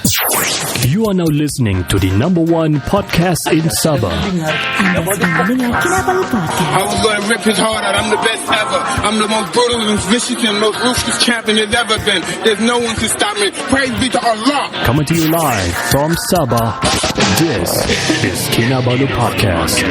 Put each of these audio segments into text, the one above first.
You are now listening to the number one podcast in Sabah. Dengar Kinabalu Podcast. I was going to rip his heart out. I'm the best ever. I'm the most brutal and vicious and most ruthless champion there's ever been. There's no one to stop me. Praise be to Allah. Coming to you live from Sabah. This is Kinabalu Podcast.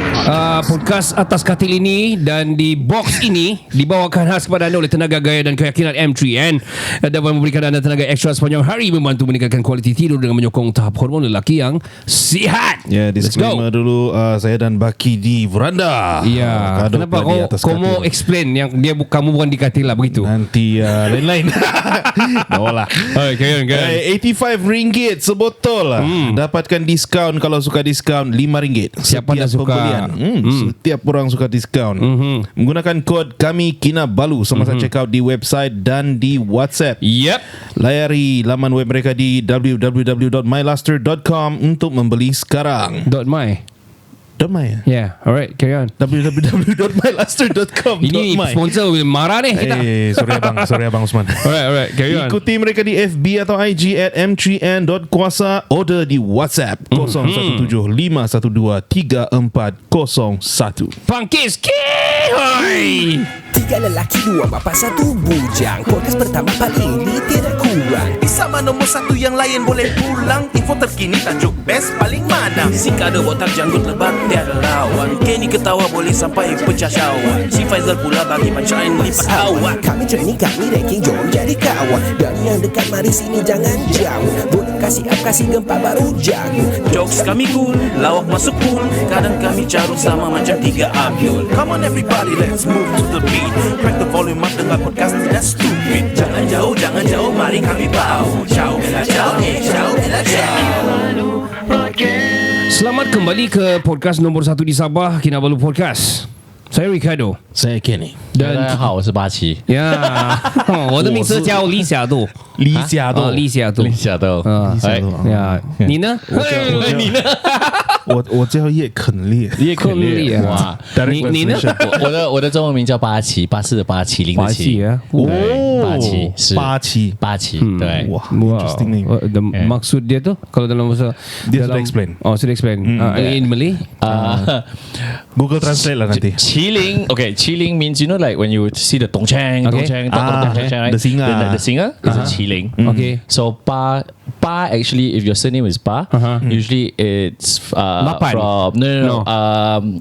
Podcast atas katil ini dan di box ini dibawakan khas kepada anda oleh tenaga gaya dan keyakinan M3N dan memberikan anda tenaga ekstra sepanjang hari, membantu meningkatkan kualiti tidur dengan menyokong tahap hormon lelaki yang sihat. Ya, disclaimer dulu, saya dan Baki di veranda. Ya, kenapa kau mau explain yang dia kamu bukan di katil lah begitu? Nanti lain-lain. No lah. Okay. RM85 sebotol. Dapatkan diskaun kalau suka diskaun RM5 Siapa dah suka? Setiap orang suka diskaun. Menggunakan kod kami Kinabalu semasa check out di website dan di WhatsApp. Yep. Layari laman web mereka di www.myluster.com untuk membeli sekarang. .my. Ya. Alright, carry on. www.myluster.com. Ini sponsor marah ni kita. Sorry abang Usman. Alright, carry on. Ikuti mereka di FB atau IG @m3n.kuasa. Order di WhatsApp 0175123401. Pangkis Hoi. 3 lelaki 2 bapa 1 bujang. Podcast pertama paling ini tidak kurang. Sama nombor 1 yang lain boleh pulang. Info terkini tajuk best paling mana. Si kado botak janggut lebat tiada lawan. Kenny ketawa boleh sampai pecah syawak. Si Faizal pula bagi punchline lipat awak. Kami training, kami ranking, jom jadi kawan. Dan yang dekat mari sini jangan jauh. Boleh kasih up, kasih gempa baru jago. Jokes kami cool, lawak masuk pool. Kadang kami carut sama macam 3 Abdul. Come on everybody, let's move to the beat. Crack the volume up, dengar podcast tidak stupid. Jangan jauh, mari kami bau. Ciao, bella ciao, ciao, bella ciao. Selamat kembali ke podcast nombor 1 di Sabah, Kinabalu Podcast. Saya Ricardo. Saya Kenny. 大家好，我是八七。呀，我的名字叫李小豆。李小豆。李小豆。呀，你呢？你呢？我叫叶肯烈。叶肯烈。哇，你呢？我的中文名叫八七，巴士的八七，零的七。哦，八七是八七。对。哇 ，interesting name. Maksud dia tu kalau dalam bahasa dia sudah explain. Oh, sudah explain. In Malay? Google Translate lah nanti. Qiling. Okay, Qiling means, you know, like when you see the dongcheng, right? The singer. The singer is a Qiling. Okay. So Pa actually, if your surname is Pa, usually it's from no.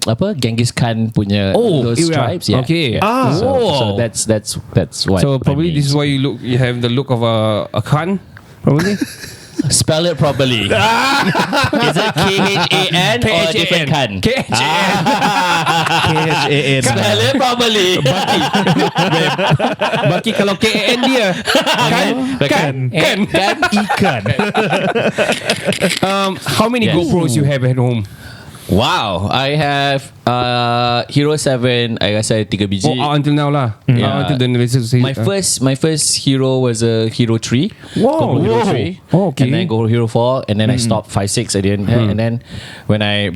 Apa Genghis Khan punya those tribes. Yeah. Okay. Yeah. So that's what. So probably this is why you have the look of a Khan, probably. Spell it properly. Is it Khan or different Khan? Khan. Spell it properly. Baki kalau Kan dia Kan Ikan. How many GoPros you have at home? Wow, I have Hero 7. I rasa 3 biji. Until now lah. Until the my first hero was a Hero 3. Wow. Hero 3. Okay. And then go Hero 4, and then I stopped 5, 6 at the end. And then when I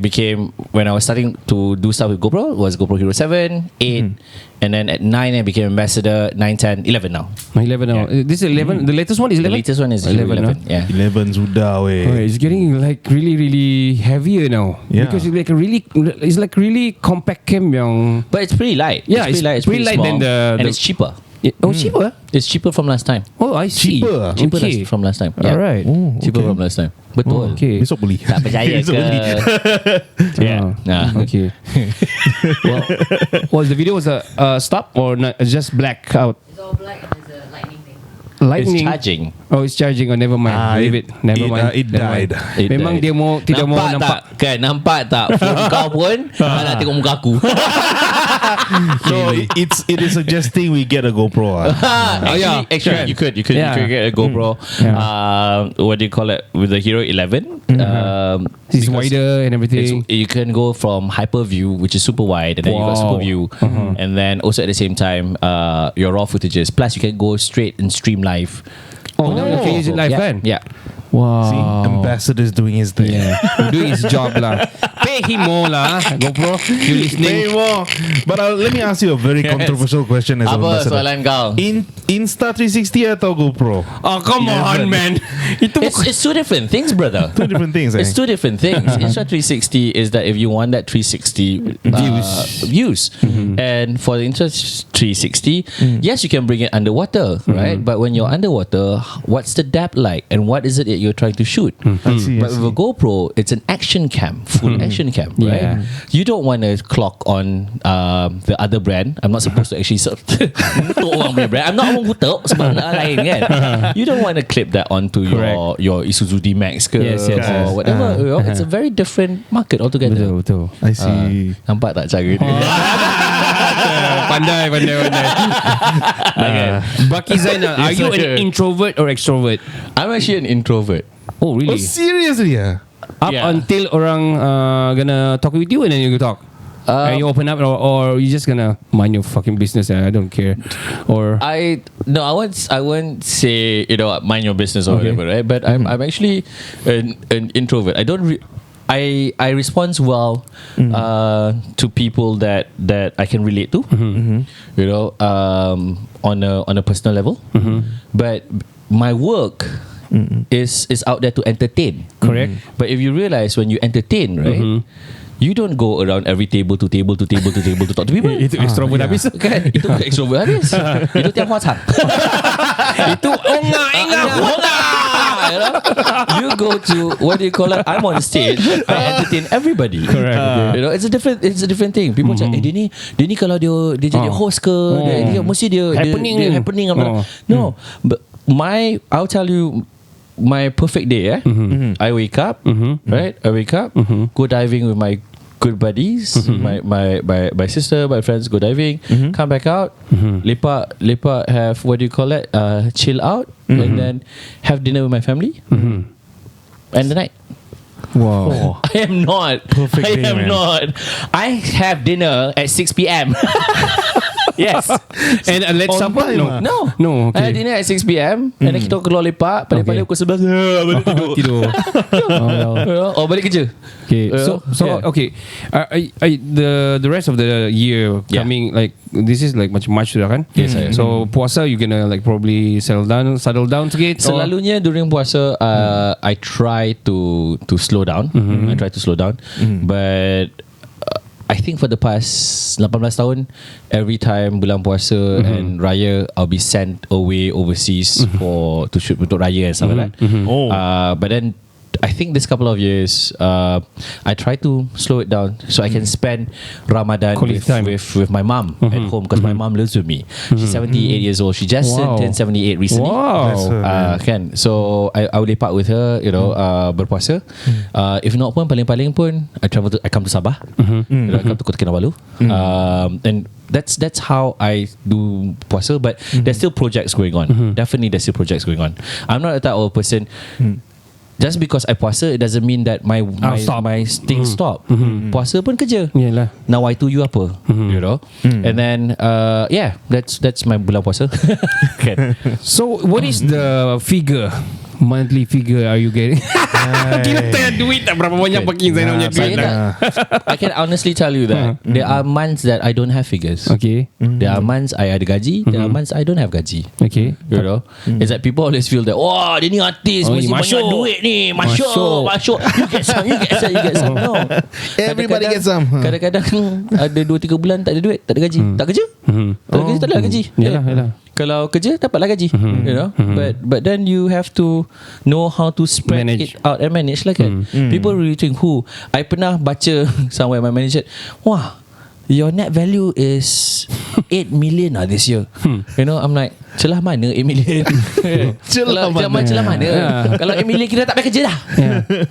was starting to do stuff with GoPro, it was GoPro Hero 7, 8. And then at 9 I became ambassador. 9, 10, 11 now. 11 now. This is 11. The latest one is 11. The latest one is 11. Yeah. 11 sudah weh. It's getting like really heavier now. Yeah. Because it's like really compact cam yang. But it's pretty light. Yeah, it's pretty light small, than and it's cheaper. Cheaper? It's cheaper from last time. Oh, I see. Cheaper from last time. Yeah. Alright. Cheaper from last time. Betul. Okay. Besok beli. Tak percaya ke? Yeah. Okay. Well, was the video stop or not, just black out? It's all black and there's a lightning thing. It's charging. Oh, it's charging. Oh, never mind. Leave it. Never mind. It died. Memang dia tidak mau nampak. Nampak tak? Phone kau pun nak tengok muka aku. So it is suggesting we get a GoPro. Actually, you could get a GoPro. What do you call it? With the Hero 11. It's wider and everything. You can go from hyper view, which is super wide, and then you got super view, and then also at the same time your raw footages. Plus, you can go straight and stream live. Oh, now you can use it live, kan? Yeah. Wow. See, ambassador's doing his thing. Yeah, doing his job lah. Pay him more lah, GoPro. You listening? Pay more. But let me ask you a very controversial question as an Apa ambassador. soalan kau? Insta360 atau GoPro? Oh, come on, man. Itu It's two different things, brother. Two different things. It's two different things. Insta360 is that if you want that 360 views. And for the Insta360, yes, you can bring it underwater, right? But when you're underwater, what's the depth like? And what is it that you're trying to shoot? I see. But with a GoPro, it's an action cam, full action cam, right? You don't want to clock on the other brand. I'm not supposed to actually kutuk orang punya brand. I'm not orang kutuk sebab lain kan. You don't want to clip that onto your Isuzu D-Max ke or whatever. You know, it's a very different market altogether. Betul. I see. Nampak tak cara dia? Pandai. Baki Zainal, are you an introvert or extrovert? I'm actually an introvert. Oh, Oh, really? seriously? Yeah. Up until orang gonna talk with you and then you talk. And you open up, or you just gonna mind your fucking business and I don't care, or I won't say mind your business or whatever, right? But I'm actually an introvert. I don't. I respond well to people that I can relate to, on a personal level. But my work is out there to entertain. Correct. But if you realize when you entertain, right? You don't go around every table to talk to people. itu extrovert habis. Kan? Itu extrovert habis. Itu tiap WhatsApp. Itu onga. You go to, what do you call it? I'm on stage. I entertain everybody. Correct. It's a different thing. People cakap, dia ni kalau dia jadi host ke, dia mesti dia happening. No, but I'll tell you. My perfect day, I wake up, right? I wake up, go diving with my good buddies, my sister, my friends, go diving, come back out, lepak, have, what do you call it? Chill out, and then have dinner with my family, and the night. Wow. I am not. Perfect day, I am man. not. I have dinner at 6 p.m. Yes. And let's On supper? time, No. I had Okay. dinner at 6 p.m. And then kita keluar lepak. Balik-balik pukul 11 balik tidur. Or balik kerja. Okay. So okay. The rest of the year coming, like this is like much sudah kan? Yes, So puasa you gonna like probably settle down sikit. Selalunya during puasa I try to slow down. I try to slow down. But I think for the past 18 tahun, every time bulan puasa and raya, I'll be sent away overseas to shoot untuk raya and stuff like that. But then I think this couple of years, I try to slow it down so I can spend Ramadan with my mom at home, because my mom lives with me. She's 78 years old. She just turned 78 recently. Wow. Kan, so I will lepak with her, berpuasa. If not pun, paling-paling pun I come to Sabah. I come to Kota Kinabalu. And that's how I do puasa. But there's still projects going on. Definitely there's still projects going on. I'm not the type of person. Just because I puasa, it doesn't mean that my things stop. Puasa pun kerja. Yalah. Now I to you apa, and then that's my bulan puasa. Okay. So what is the monthly figure are you getting? Kita tanya duit tak berapa banyak Baki Zainal punya duit lah. I can honestly tell you that there are months that I don't have figures. Okay. There are months I ada gaji. There are months I don't have gaji. Okay. It's like people always feel that, wah, dia ni artis, mesti banyak duit ni, masuk. You get some. No. Everybody gets some. Kadang-kadang ada 2-3 bulan tak ada duit, tak ada gaji. Tak kerja. Tak ada gaji, tak ada gaji. Yalah. Kalau kerja dapatlah gaji, but then you have to know how to spread it out and manage lah kan. People really think I pernah baca somewhere, my manager, wah, your net value is 8 million this year. I'm like, celah mana 8 million? Celah mana? Kalau 8 million kita tak payah kerja dah.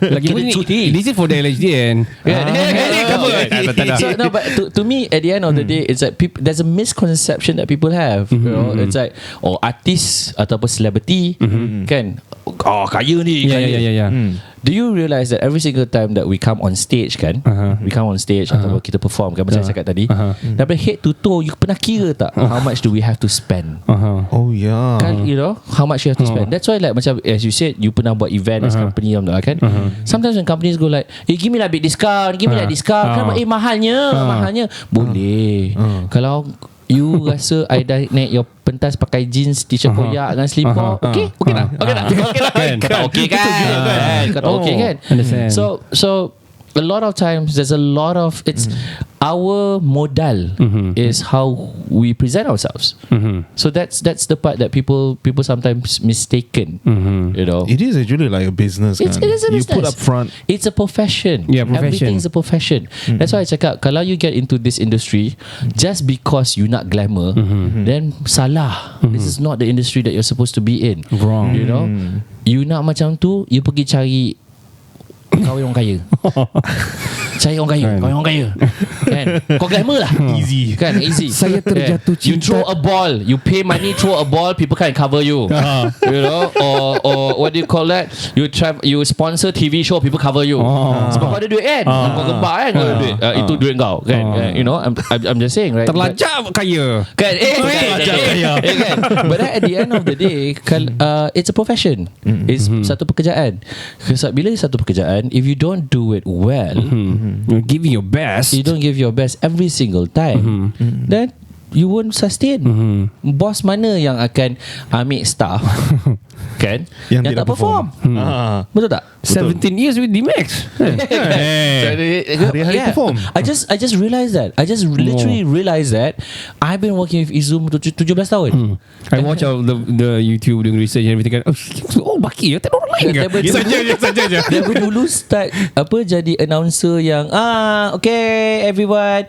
Lagi pun this is for the LHDN. So no, but to me, at the end of the day, it's like there's a misconception that people have. It's like, artis ataupun celebrity kan, kaya ni. Yeah. Do you realise that every single time that we come on stage kan, we come on stage ataupun kita perform kan, macam saya cakap tadi, daripada head to toe, you pernah kira tak how much do we have to spend? Oh yeah. Kan, you know, how much you have to spend. That's why like macam as you said, you pernah buat event as company kan. Sometimes when companies go like, give me lah big discount, give me lah discount. Kenapa? Mahalnya. Boleh. Kalau you rasa I dah naik your pentas pakai jeans, t-shirt koyak dengan slipper, okay tak? Kata okay kan? Kata okay kan? Understand. So a lot of times there's a lot of it's our modal is how we present ourselves. So that's the part that people sometimes mistaken. You know, It is actually like a business. It is a business. You put up front. It's a profession. Yeah, profession. Everything's a profession. That's why I cakap, kalau you get into this industry just because you nak glamour, then salah. This is not the industry that you're supposed to be in. Wrong. You know, you nak macam tu, you pergi cari kahwin orang kaya. Cari orang kaya, kahwin orang kaya. Kan? Kau glamour lah. Easy. Kan? Easy. Saya terjatuh You cinta. throw a ball, you pay money, throw a ball, people can cover you. You know, or what do you call that? You sponsor TV show, people cover you. Sebab kau ada duit kan? Kau gempak kan? Kau ada duit. Itu duit kau kan? You know, I'm just saying, right? Terlajak kaya. Kan? Kan? But at the end of the day, it's a profession. It's satu pekerjaan. Bila satu pekerjaan, if you don't do it well, You're giving your best. you don't give your best every single time, then you won't sustain. Bos mana yang akan ambil staff kan yang tak perform? Betul tak? 17 years with D-Max. Hari-hari perform. I just realised that. I just literally realised that I've been working with Izum 17 tahun. I watch all the YouTube doing research and everything kan. Oh, Baki ya, tak ada orang lain ke? Saja je. Daripada dulu start jadi announcer yang okay everyone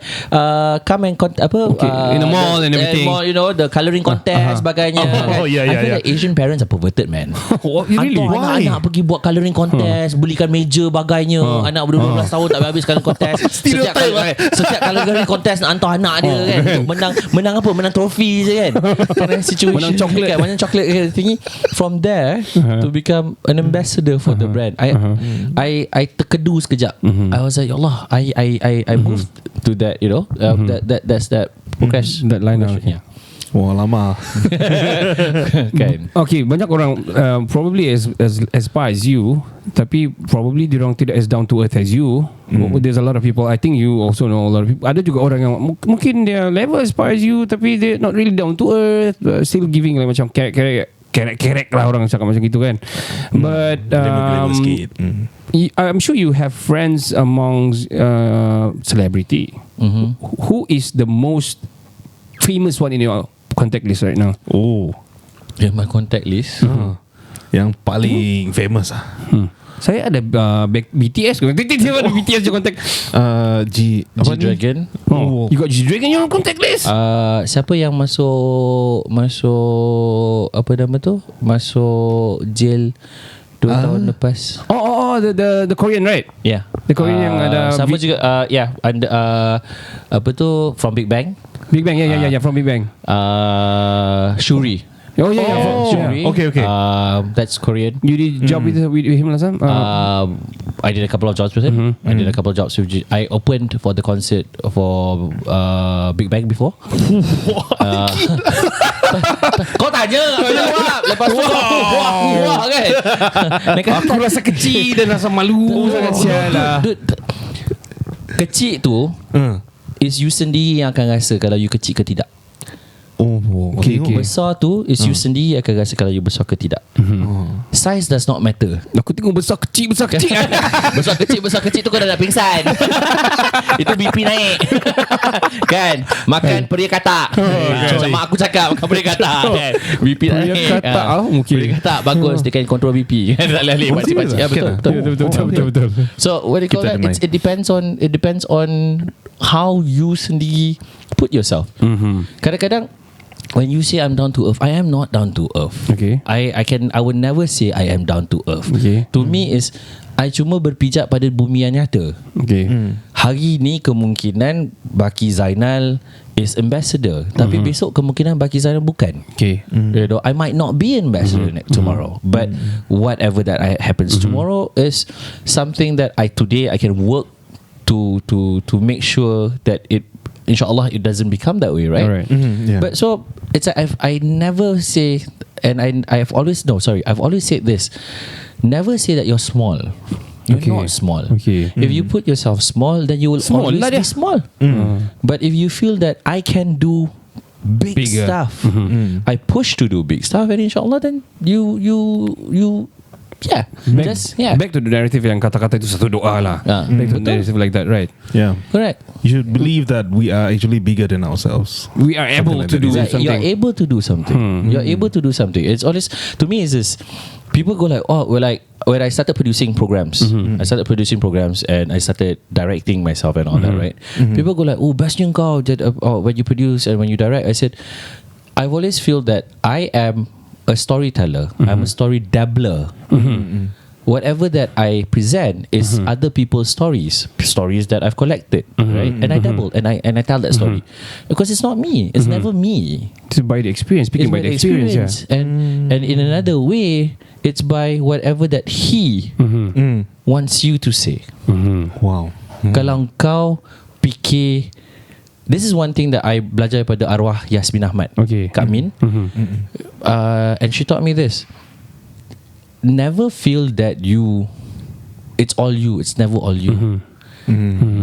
come and in the mall and everything. Mall, you know, the colouring contest sebagainya. yeah, I feel yeah. like Asian parents are perverted, man. Really? Hantar anak-anak pergi buat colouring contest, belikan meja bagainya. Anak ber-12 tahun tak habis colouring contest. Setiap colouring contest nak hantar anak dia kan untuk menang apa? Menang trofi je kan. Kind of situation. Menang coklat. Kan, menang coklat kan, thingy. From there to become an ambassador for the brand. I terkedu sekejap. I was like, ya Allah, I moved to that, you know. That's that progression. That line out. Yeah. Wah, lama. Kan. Okay, banyak orang probably as far as you, tapi probably diorang tidak as down to earth as you. There's a lot of people, I think you also know a lot of people. Ada juga orang yang mungkin dia level as far as you, tapi they're not really down to earth, still giving like macam kerek lah orang cakap macam gitu kan. But I'm sure you have friends among celebrity. Who is the most famous one in your contact list right now? Oh, In my contact list. yang paling famous ah. Saya ada BTS. Tiba-tiba ada BTS je contact. G-Dragon. Oh, you got G-Dragon your contact list? Siapa yang masuk apa nama tu? Masuk jail 2 tahun lepas. Oh, the Korean, right? Yeah. The Korean yang ada sama juga under apa tu, from Big Bang. Big Bang, yeah, from Big Bang. Shuri. Oh yeah, Shuri. Okay. That's Korean. You did job with him last time? I did a couple of jobs with him. I did a couple of jobs with I opened for the concert for Big Bang before. Kau tanya, aku jawab. Lepas tu wah kan. Aku rasa kecil dan rasa malu sangat sial lah. Kecil tu is you sendiri yang akan rasa kalau you kecil ke tidak. Okay. Besar tu is you sendiri akan rasa kalau you besar ke tidak. Size does not matter. Aku tengok besar kecil. Besar kecil tu kau dah nak pingsan. Itu BP naik. Kan? Makan peri katak. Macam mak aku cakap, makan peri katak kan? BP naik. Peri katak mungkin. Peri katak bagus, dia kan control BP. Tak boleh pakcik-pakcik. Ya, betul. So what do you call that? It depends on how you sendiri put yourself. Kadang-kadang when you say I'm down to earth, I am not down to earth. Okay. I would never say I am down to earth. Okay. To me is I cuma berpijak pada bumi yang nyata. Okay. Hari ni kemungkinan Baki Zainal is ambassador, tapi besok kemungkinan Baki Zainal bukan. Okay. You know, I might not be ambassador tomorrow, but whatever that happens tomorrow is something that today I can work to make sure that it, inshallah, it doesn't become that way, right? Alright. Yeah. But so it's I never say, and I've always said this: never say that you're small. You're Okay. not small. Okay. If you put yourself small, then you will Small always lah be dia. small. But if you feel that I can do big Bigger. stuff, I push to do big stuff, and inshallah, then you Back to the narrative yang kata-kata itu satu doa lah. Back to the narrative like that, right? Yeah. correct. You should believe that we are actually bigger than ourselves. We are able like to that, do is it? something. You're able to do something. You're able to do something. It's always, to me, is this. People go like, oh, we're like, when I started producing programs, and I started directing myself and all that, right? People go like, oh, bestnya kau when you produce and when you direct. I said, I've always feel that I am a storyteller. I'm a story dabbler. Whatever that I present is other people's stories that I've collected, right? And I dabble and I tell that story because it's not me. It's never me. It's by the experience. Speaking It's by the experience, yeah. and in another way, it's by whatever that he wants you to say. Wow. Kalau kau fikir, this is one thing that I belajar pada arwah Yasmin Ahmad, Okay. Kak Min, and she taught me this: never feel that it's all you. It's never all you.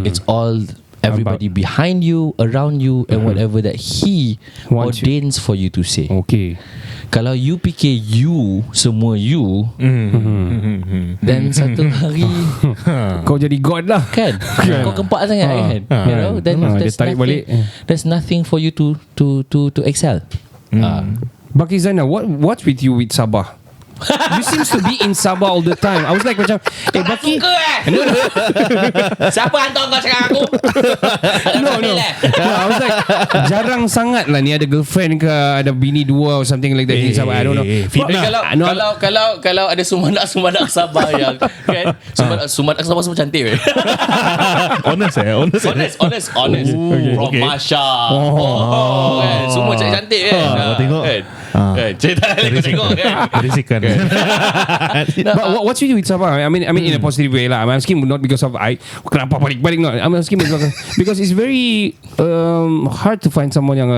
It's all everybody behind you, around you, and whatever that he Wants you. ordains for you to say. Okay. Kalau you fikir you, semua you, then satu hari Kau jadi God lah. kan, kau kempak sangat kan, you know, then dia tarik balik. there's nothing for you to excel. Baki Zainal, what's with you with Sabah? You seems to be in Sabah all the time. I was like macam, Baki. Siapa hantar kau cakap aku? No. I was like, jarang sangat lah ni ada girlfriend ke, ada bini dua or something like that in Sabah. I don't know. Kalau ada sumadak Sabah yang kan, sumadak Sabah semua cantik weh. Honest. Honest. From Masya. Kan, semua cantik kan. Kau tengok. Cerita lagi kau tengok kan. Berisikan. But what's with you with Sabah? I mean in a positive way lah. I'm asking not because of kenapa balik-balik, no. I'm asking because it's very hard to find someone yang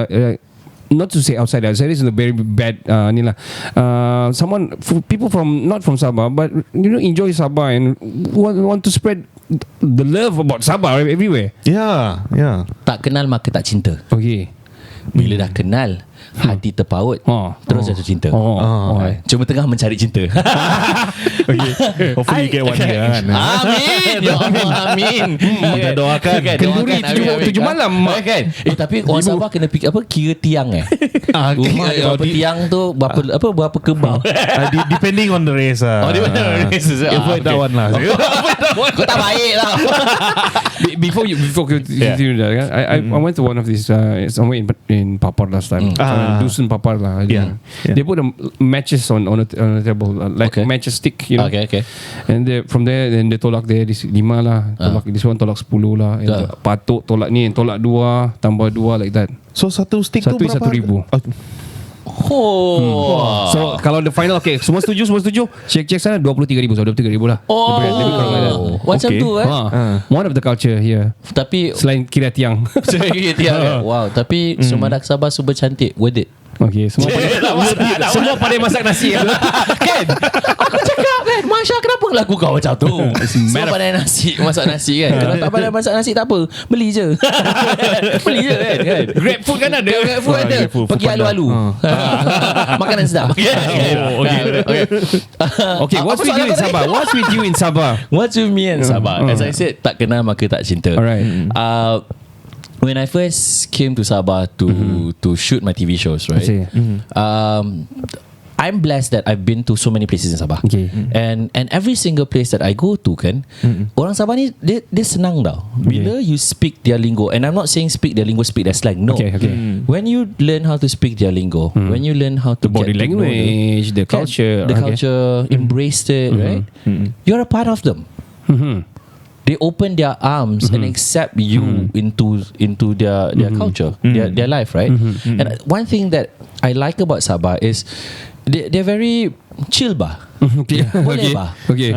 not to say outside is a very bad ni lah. People from not from Sabah but enjoy Sabah and want to spread the love about Sabah everywhere. Yeah. Tak kenal maka tak cinta. Okay. Bila dah kenal, hati terpaut, terus jatuh cinta. Cuma tengah mencari cinta. Hopefully you get one year kan. Amin. Ya Allah, amin. Kita doakan. Kenduri 7 malam. Kan? Tapi orang Sabah kena fikir apa? Kira tiang Rumah berapa tiang tu berapa kebab. Depending on the race. Avoid that one lah. Kau tak baik lah. Before you continue that, I went to one of these somewhere in Papar last time. Dusun Papar lah. Yeah. They put matches on a table, like matches stick, you know. Okay. And from there, then they tolak there 5 lah. Tolak this one, tolak 10 lah. And patuk tolak ni, tolak 2, tambah 2 like that. So satu stick tu berapa? 1,000. So kalau the final, okay, semua setuju. Check sana 23,000. So 23,000 lah. Macam tu One of the culture here. Tapi Selain kira tiang. wow, tapi sumadak Sabah super cantik, worth it. Okay, semua pada masak nasi kan? Aku cakap kan, Masya, kenapa lagu kau macam tu? Semua pandai masak nasi kan. Kalau tak pandai masak nasi tak apa, beli je kan. Grab food kan ada. Grab food ada. Pergi alu-alu, makanan sedap. Okay, what's with you in Sabah? What's with me in Sabah? As I said, tak kenal maka tak cinta. Alright. When I first came to Sabah to shoot my TV shows, right? I'm blessed that I've been to so many places in Sabah. Okay. And every single place that I go to kan, orang Sabah ni dia senang tau. Bila you speak their lingo, and I'm not saying speak their lingo, speak their slang. No. Okay. When you learn how to speak their lingo, when you learn how to Body get to know language, the culture, embrace it, right? You're a part of them. They open their arms and accept you into their culture, their life, right? And one thing that I like about Sabah is they're very chill bah. Boleh bah.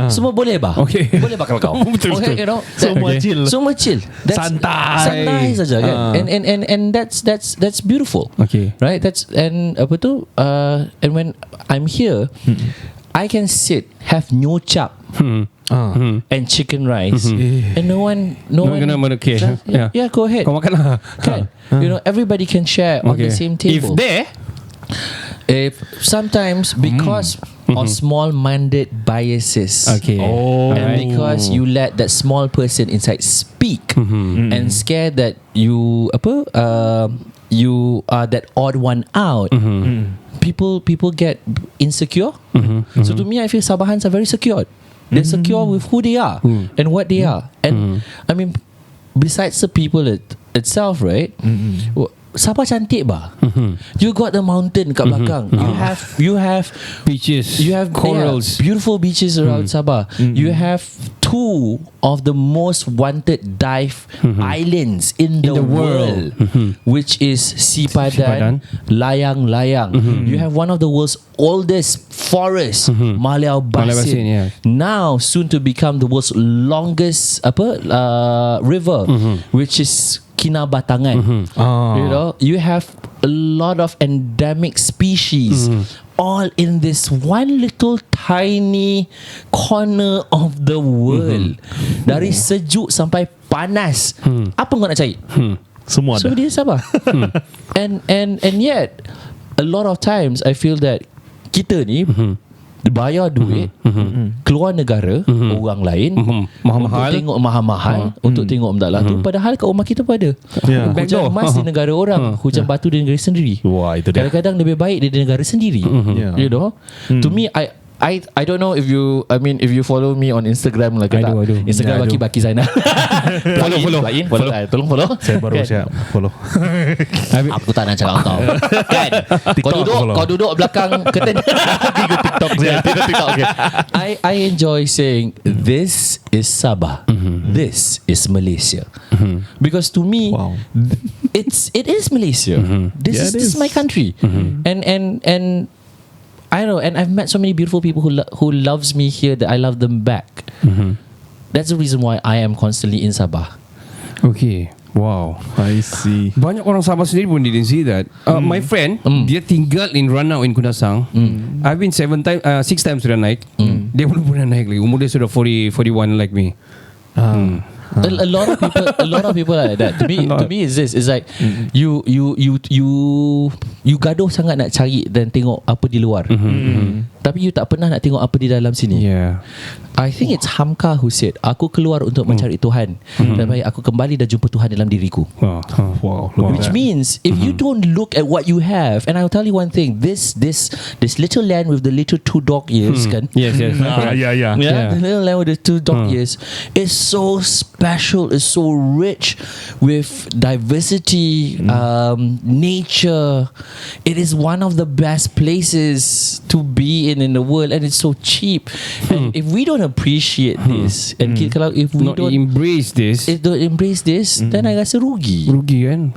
Semua boleh bah. Boleh bah kalau kau. Okay, you know, semua chill. Santai saja kan. And that's beautiful. Right? That's and apa tu? And when I'm here, I can sit, have nyocap and chicken rice, and no one gonna care. Yeah, go ahead. Kau makan lah. Kan? You know, everybody can share on the same table. If sometimes because of small-minded biases, and because you let that small person inside speak and scared that you you are that odd one out, people get insecure. So to me, I feel Sabahans are very secured. They're secure with who they are and what they are. And I mean, besides the people itself, right? Sabah cantik bah. You got the mountain kat belakang. You have beaches. You have corals. Beautiful beaches around Sabah. You have two of the most wanted dive islands in the world, which is Sipadan, Layang-Layang. You have one of the world's oldest forests, Beliau Basin. Now soon to become the world's longest river, which is Kinabatangan. You know, you have a lot of endemic species all in this one little tiny corner of the world. Dari sejuk sampai panas, apa kau nak cari? Semua ada. So dia Sabah. and yet a lot of times I feel that kita ni bayar duit, keluar negara orang lain, mahal-mahal, untuk tengok mahal-mahal, untuk tengok mendalah tu, padahal kat rumah kita pun ada. Hujan emas di negara orang, hujan batu di negara sendiri. Wah, itu dia. Kadang-kadang lebih baik di negara sendiri. You know, to me, I don't know if you follow me on Instagram like I do. Instagram Baki Zainal. Follow. Tolong follow. Saya baru siap follow. Aku tak nak cakap kau. Kan? Kau duduk belakang curtain. TikTok. Okay. I enjoy saying this is Sabah. This is Malaysia. Because to me, it is Malaysia. This is my country. And I know, and I've met so many beautiful people who loves me here that I love them back. That's the reason why I am constantly in Sabah. Okay. Wow, I see. Banyak orang Sabah sendiri pun didn't see that. My friend, dia tinggal in Ranau in Kundasang. I've been 6 times sudah naik. Dia belum pernah naik lagi. Umur dia sudah 41 like me. A lot of people are like that. To me is this. It's like you gaduh sangat nak cari dan tengok apa di luar. Tapi you tak pernah nak tengok apa di dalam sini. I think it's Hamka who said, aku keluar untuk mencari Tuhan, dan baik aku kembali dan jumpa Tuhan dalam diriku. Which means if you don't look at what you have, and I'll tell you one thing, this little land with the little 2 dog ears, kan? Yes. Yeah, the little land with the 2 dog ears is so special, is so rich with diversity, nature. It is one of the best places to be in the world, and it's so cheap. And if we don't appreciate this, and if we don't embrace this, then I rasa rugi kan.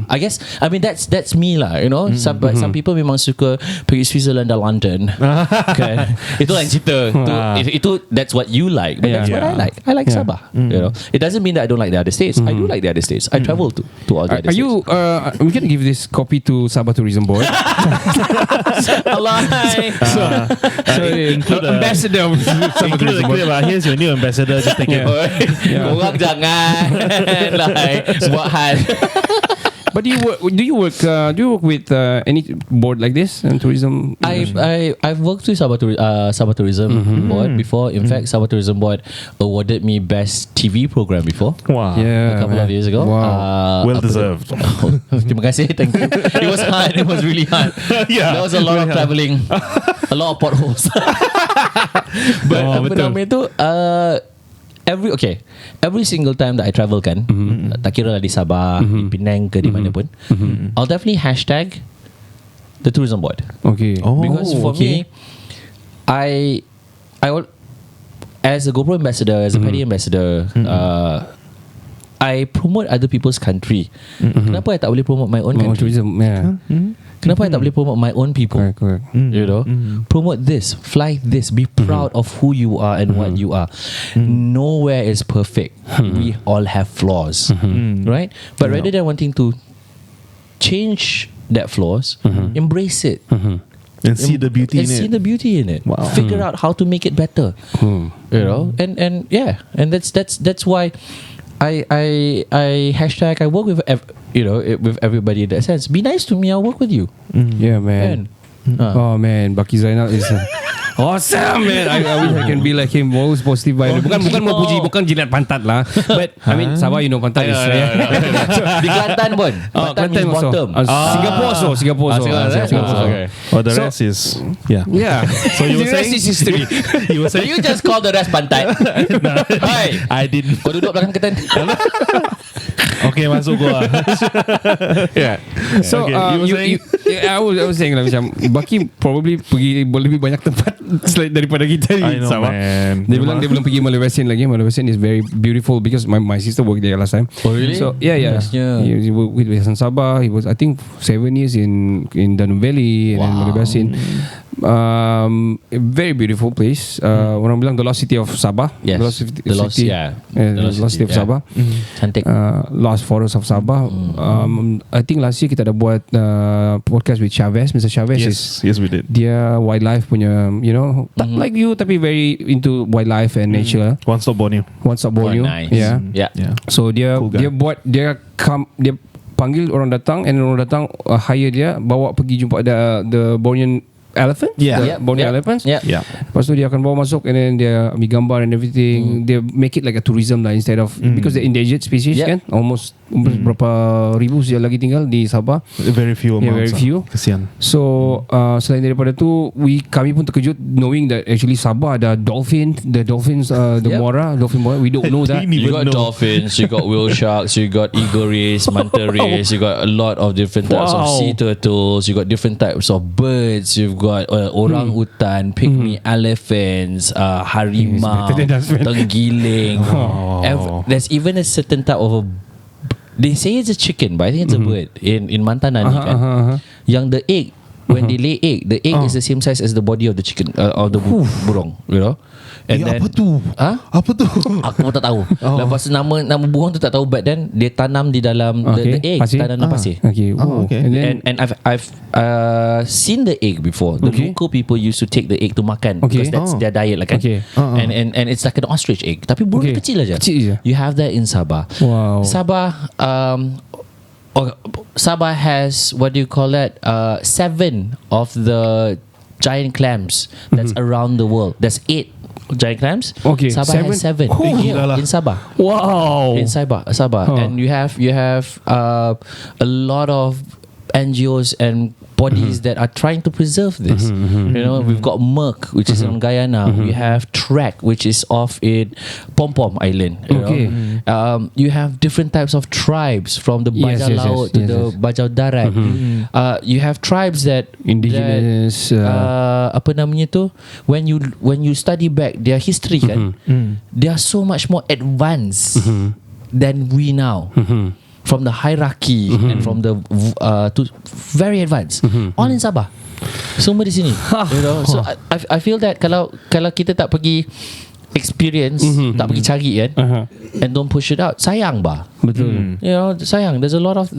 I guess, I mean, that's me lah, you know. Some people memang suka pergi Switzerland dan London. Okay. Itu lain cerita. Itu that's what you like, but that's what I like. I like Sabah. You know, it doesn't mean that I don't like the other states. I do like the other states. I travel to all the other states. We can give this copy to Sabah Tourism Board. Allah. So ambassador of Sabah Tourism Board. Here's your new ambassador. Just take it. Orang jangan buat hal. But do you work with any board like this and tourism? I've worked with Sabah Tourism Board before. In fact, Sabah Tourism Board awarded me best TV program before. Wow. A couple of years ago. Wow. Well deserved. Terima kasih. Thank you. It was hard. It was really hard. There was a lot of travelling, a lot of potholes. But apa nama itu? Every single time that I travel kan, tak kira lah di Sabah, di Penang ke di mana pun, I'll definitely hashtag the tourism board. Okay. Because for me, I as a GoPro ambassador, as a Paddy ambassador, I promote other people's country. Kenapa I tak boleh promote my own country? tourism, yeah. Kenapa I tak boleh promote my own people? Correct. You know, promote this, fly this, be proud of who you are and what you are. Nowhere is perfect. We all have flaws, right? But rather than wanting to change that flaws, embrace it. And see the beauty in it. See the beauty in it. Wow. Figure out how to make it better. You know, and that's why I hashtag I work with with everybody in that sense. Be nice to me, I'll work with you. Yeah, man. Oh man, Baki Zainal is awesome, man. I wish I can be like him. Always positive vibe. Bukan mau puji, bukan jilat pantat lah. But I mean, Sabah, you know, pantat is Di Kelantan pun. Kelantan is also. bottom. Singapore also. Okay. Oh, the rest is Yeah. So you were The rest saying is history. you were saying You just call the rest pantat. Hai, I didn't. kau duduk belakang curtain. Okay, masuk gua. Yeah. So Okay, you were saying? I was saying lah, macam Baki probably pergi lebih banyak tempat selain daripada kita I di know, Sabah. man. Dia bilang dia belum pergi Malaysia lagi. Malaysia is very beautiful because my sister worked there last time. Oh, really? So yeah. Bestnya. He worked with Sabah. He was I think 7 years in Danum Valley and then Malaysia. A very beautiful place. Orang bilang the lost city of Sabah. Yes. The lost city of Sabah. Cantik. Lost forest of Sabah. I think last year kita ada buat podcast with Chavez. Mr. Chavez Yes, we did. dia wildlife punya, you know, tak like you tapi very into wildlife and nature. One Stop Borneo. Nice. Yeah. Yeah. So dia Cool guy. dia buat dia panggil orang datang and orang datang hire dia bawa pergi jumpa the Bornean elephant. Yeah. Borneo elephants. Yeah. Yeah. Lepas tu dia akan bawa masuk and then dia ambil gambar and everything. Dia make it like a tourism lah instead of because they're endangered species kan. Almost berapa ribu saja lagi tinggal di Sabah. Very few amounts. very few. Kesian. So selain daripada tu kami pun terkejut knowing that actually Sabah ada dolphins, the dolphin muara. We don't know that. You got dolphins, you got whale sharks, you got eagle rays, manta rays, you got a lot of different types of sea turtles, you got different types of birds, you've got orangutan, pygmy elephants, harimau, tenggiling. There's even a certain type of they say it's a chicken, but I think it's a bird in Mantanan kan. Yang the egg, when they lay egg, the egg is the same size as the body of the chicken, of the burung, you know. And then, apa tu? Apa tu? Aku pun tak tahu. Lepas tu nama burung tu tak tahu, but then dia tanam di dalam the egg, tanam dalam pasir. Okay. Okay. And I've seen the egg before. The local people used to take the egg to makan because that's their diet lah kan. Okay. And it's like an ostrich egg. Tapi burung kecil aja. Kecil je. You have that in Sabah. Wow. Sabah has, what do you call that? 7 of the giant clams that's around the world. There's 8 giant clams. Okay, Sabah has 7 in Sabah. Wow. In Sabah. And you have a lot of NGOs and bodies that are trying to preserve this. You know, we've got Merc, which is on Guyana. We have Trek, which is off in Pom Pom Island. You know? You have different types of tribes from the Bajau Laut to the Bajau Darat. You have tribes that indigenous apa namanya tu, when you study back their history kan, they are so much more advanced than we now. From the hierarchy and from the to very advanced, all in Sabah, semua di sini. You know, so I feel that kalau kita tak pergi experience, tak pergi cari kan, and don't push it out, sayang bah. Betul. You know, sayang. There's a lot of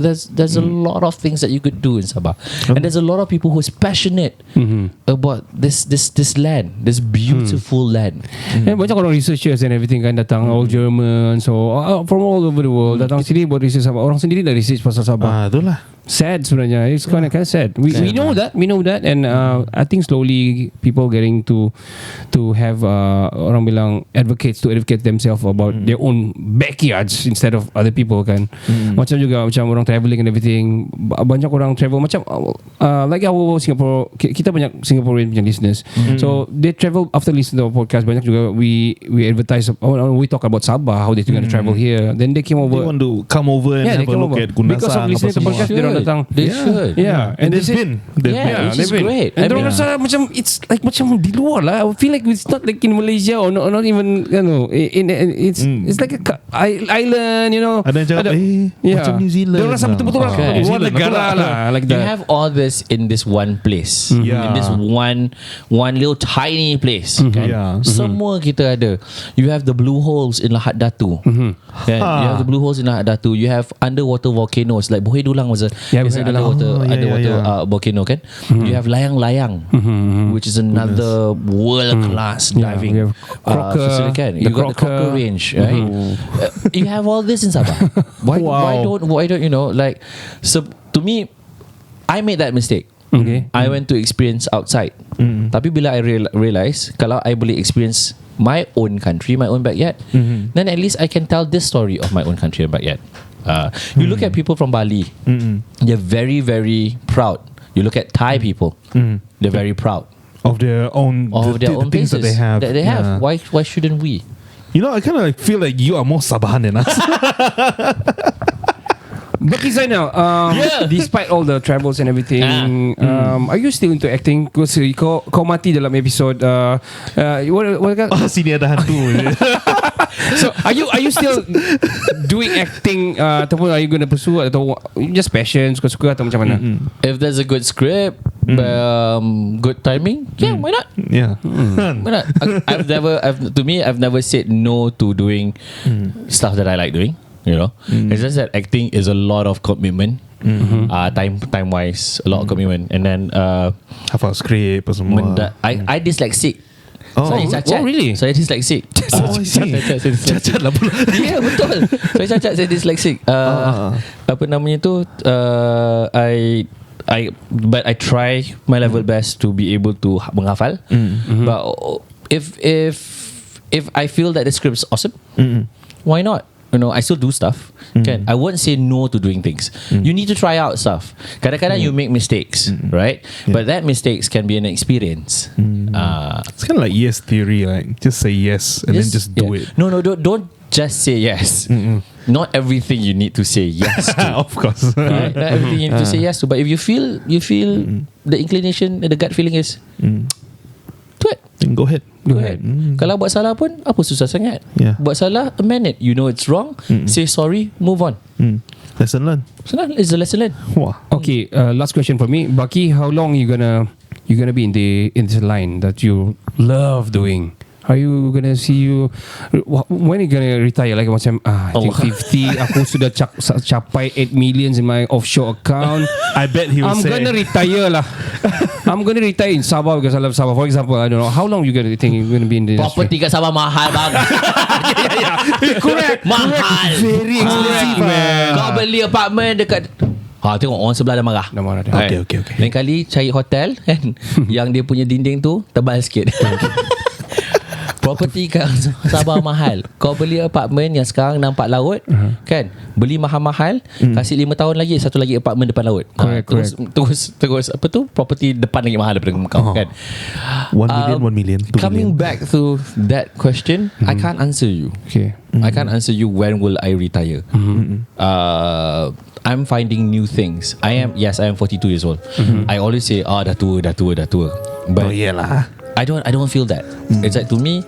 things that you could do in Sabah, and there's a lot of people who's passionate about this land, this beautiful land. Banyak orang researchers and everything kan datang, all German, so from all over the world datang sini buat research Sabah. Orang sendiri dah research pasal Sabah. Itulah. Sad sebenarnya. It's kind of sad. We know that, and I think slowly people getting to have orang bilang advocates to advocate themselves about their own backyards instead of other people kan. Macam orang travelling and everything. Banyak orang travel macam like our Singapore, kita banyak Singaporean punya listeners. So they travel after listening to our podcast. Banyak juga we advertise, we talk about Sabah, how they're going to travel here. Then they came over. They want to come over and have a look at Kundasan. Because of listening to podcast, they datang. They should. Yeah, And they've they said- been. They've Yeah, been. which is great. And I dorang mean, rasa macam it's like macam di luar lah. I feel like it's not like in Malaysia or not even it's like a island, you know. Ada yang cakap macam New Zealand. Dorang rasa betul-betul lah Okay. luar negara lah like you that. have all this in this one place. Yeah. In this one little tiny place. Kan? Yeah. Semua kita ada. You have the blue holes in Lahad Datu. Kan? You have the blue holes in Lahad Datu. You have underwater volcanoes like Bohai Dulang was Yeah, is Bohai an Dulang. underwater volcano kan. You have layang-layang, which is another world-class diving we have crocker, facility kan. the You got the crocker crocker. range, right? You have all this in Sabah. Why don't you know, like, so to me, I made that mistake. Okay. I went to experience outside. Tapi bila I realise kalau I boleh experience my own country, my own backyard, then at least I can tell this story of my own country and backyard. You look at people from Bali, they're very, very proud. You look at Thai people, they're very proud Of their own of their own things places that they have. Yeah. Why shouldn't we? You know, I kind of like feel like you are more Sabahan than us. Baki Zainal, despite all the travels and everything, are you still into acting? Because kau mati dalam episode what Sini ada hantu. So are you still doing acting ataupun are you going to pursue atau just passion, suka-suka atau macam mana? If there's a good script, good timing, yeah, why not? Yeah. Why not? I've never said no to doing stuff that I like doing. You know, it's just that acting is a lot of commitment, time wise, a lot of commitment, and then Hafal script apa semua. I dyslexic. Oh. Saya cacat. Oh, really? Saya dyslexic. Cacat lah pula. Ya, betul. Saya cacat, saya dyslexic. Apa namanya tu? But I try my level best to be able to menghafal. But if I feel that the script is awesome, why not? You know, I still do stuff. Kan? I won't say no to doing things. You need to try out stuff. Kadang-kadang you make mistakes, right? But that mistakes can be an experience. It's kind of like yes theory, like just say yes and then just do it. No, don't just say yes. Not everything you need to say yes to. Of course. Right? Not everything you need to say yes to. But if you feel the inclination, the gut feeling is do it. Then go ahead. Go ahead. Kalau buat salah pun apa susah sangat. Yeah. Buat salah, amend it. You know it's wrong, say sorry, move on. Lesson learned. Senang, it's a lesson learned. Wah. Okay, last question for me, Baki. How long you gonna be in this line that you love doing? Are you gonna see you when you gonna retire? Like macam I think 50. Aku sudah capai 8 million in my offshore account. I bet he will I'm say gonna retire lah. I'm gonna retire in Sabah because I love Sabah. For example, I don't know how long you gonna think you're gonna be in the industry. Property kat Sabah mahal bang. Correct. Mahal. Very expensive, man. Kau beli apartment dekat tengok orang sebelah dah marah. Dah marah dah. Okay. Lain kali cari hotel kan yang dia punya dinding tu tebal sikit. Property kat Sabah mahal. Kau beli apartment yang sekarang nampak laut, kan? Beli mahal-mahal, kasih 5 tahun lagi satu lagi apartment depan laut. Terus apa tu? Property depan lagi mahal daripada kau, kan? 1 million, 2 Coming million. back to that question, I can't answer you. Okay. I can't answer you when will I retire. I'm finding new things. I am 42 years old. I always say, dah tua. But lah. I don't feel that. It's like, to me,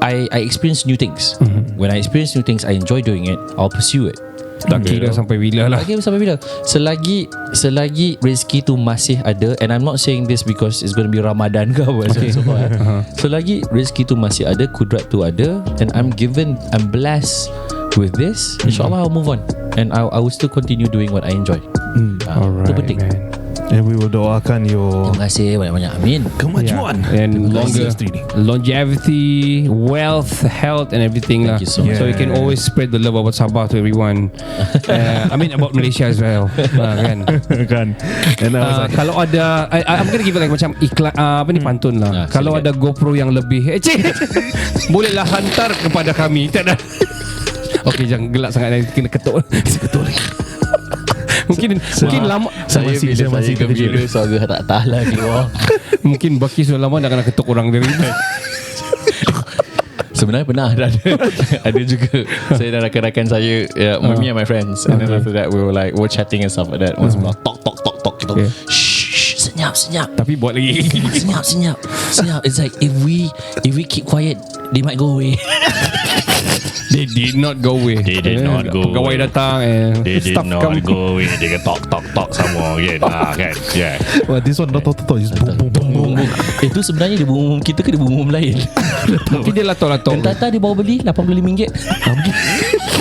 I experience new things. When I experience new things, I enjoy doing it. I'll pursue it. Tak kira sampai bila lah. Okay, sampai bila? Selagi rezeki tu masih ada, and I'm not saying this because it's going to be Ramadan ke apa. Selagi rezeki tu masih ada, kudrat tu ada, and I'm blessed with this, insyaAllah I'll move on, and I will still continue doing what I enjoy. Itu penting, man. And we will doakan your Terima kasih banyak-banyak. Amin. kemajuan. And Longer longevity, wealth, health and everything lah. Thank you so much. So you can always spread the love about Sabah to everyone. I mean about Malaysia as well. Kan. Kan. And I was like, Kalau ada I'm gonna give it like macam iklan pantun lah. Kalau silakan. ada GoPro yang lebih bolehlah hantar kepada kami. Tak ada. Okay, jangan gelak sangat nanti kena ketuk. Ketuk lagi. Mungkin lama Saya bila saya gembira, suara tak tahan keluar. Mungkin Baki sudah lama dah kena ketuk orang dari. Sebenarnya pernah ada juga. Saya dan rakan-rakan saya, me and my friends, and then after that we were chatting and stuff like that. Once talk gitu. Shh, senyap. Tapi buat lagi. Senyap. It's like if we keep quiet, they might go away. They did not go away. Pegawai datang They did not go away. They can talk sama again. Kan? Yeah. Well, this one not talk. It's boom. Itu sebenarnya dia boom kita ke dia boom lain. Tapi dia latok-latok. Tata dia bawa beli RM85.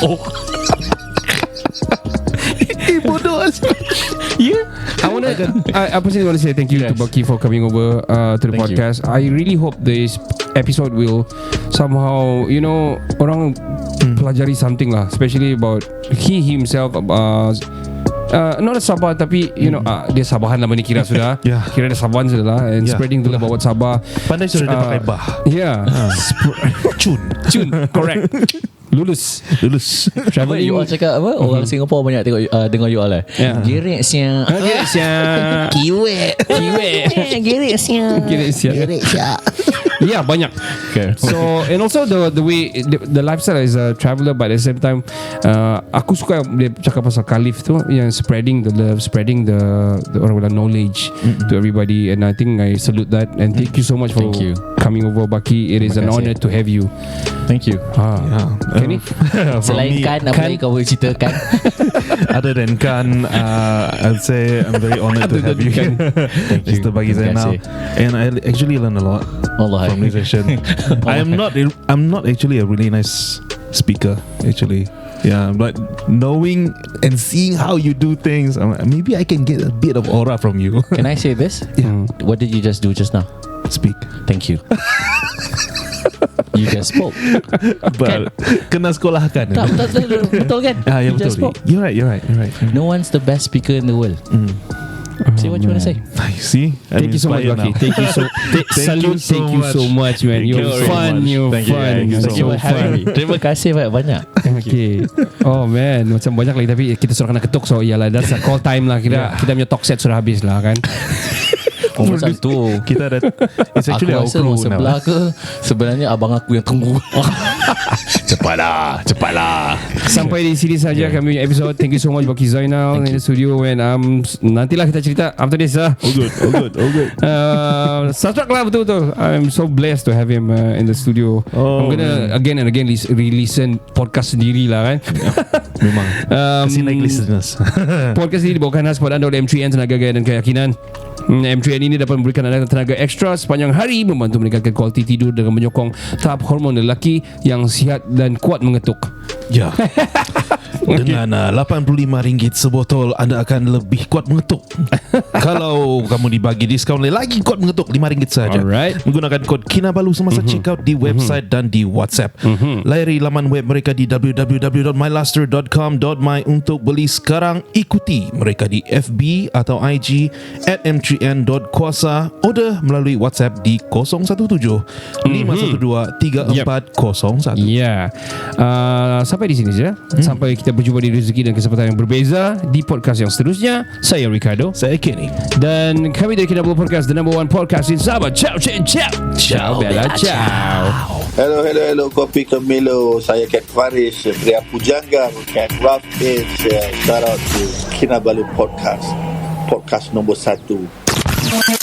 Oh. Bodoh. Yeah. I want to say thank you to Baki for coming over to the podcast. I really hope this episode will somehow, orang pelajari something lah, especially about he himself. Not a Sabah, tapi dia Sabahan lah ni kira sudah. Kira dia Sabahan sudah lah, and spreading the love about Sabah. Pandai sudah dia pakai bah. Cun, correct. Lulus. Apa you all cakap apa? Orang Singapura banyak tengok dengar you all lah. Gerik sia. Kiwek. Gerik sia. Yeah, banyak. Okay. So and also the way the lifestyle as a traveller, but at the same time aku suka dia cakap pasal Khalif tu, yang spreading the love, spreading the orang bilang knowledge to everybody, and I think I salute that, and thank you so much for coming over, Baki. It is an honor to have you. Thank you. Kenny? Selain kan apa yang kau boleh ceritakan? Other than Kan, I'd say I'm very honoured to have you here, Mr. Baki Zainal, and I actually learned a lot from this session. I'm not actually a really nice speaker, actually. Yeah, but knowing and seeing how you do things, maybe I can get a bit of aura from you. Can I say this? Yeah. What did you just do just now? Speak. Thank you. You just spoke. But kena sekolahkan. Betul kan? Ya, betul. You're right. No one's the best speaker in the world. Say what you want to say. I see. Thank you so much, Baki. Thank you so much, man. You're fun. Thank you for having me. Terima kasih banyak. Okay. Oh man, macam banyak lagi, tapi kita sudah kena ketuk. So ialah, that's a call time lah. Kita punya talk set sudah habis lah kan. Macam tu kita ada. It's actually aku rasa sebelah ke sebenarnya abang aku yang tunggu. Cepatlah. Sampai di sini saja kami punya episode. Thank you so much Baki Zainal in the studio, and nantilah kita cerita after this lah. All good. Subscribe lah, betul. I'm so blessed to have him in the studio. I'm gonna again and again re-listen podcast sendiri lah kan. Memang kasih naik listeners. Podcast ini dibawakan khas kepada anda oleh M3N, tenaga gaya dan keyakinan. M3N ini dapat memberikan anda tenaga ekstra sepanjang hari, membantu meningkatkan kualiti tidur dengan menyokong tahap hormon lelaki yang sihat dan kuat mengetuk. Ya. Dengan RM85 sebotol, anda akan lebih kuat mengetuk. Kalau kamu dibagi diskaun lagi kuat mengetuk RM5 saja. Alright. Menggunakan kod Kinabalu semasa check out di website dan di WhatsApp. Layari laman web mereka di www.myluster.com.my untuk beli sekarang. Ikuti mereka di FB atau IG @m3n.kuasa. Order melalui WhatsApp di 017-512-3401. Ya. Sampai di sini saja. Sampai kita berjumpa di rezeki dan kesempatan yang berbeza di podcast yang seterusnya. Saya Ricardo. Saya Kenny. Dan kami dari Kinabalu Podcast, the number one podcast in Sabah. Ciao Bella. Hello Kopi Kemilo. Saya Kat Faris, pria pujangga, Kat Rafis. Shout out to Kinabalu Podcast nombor 1.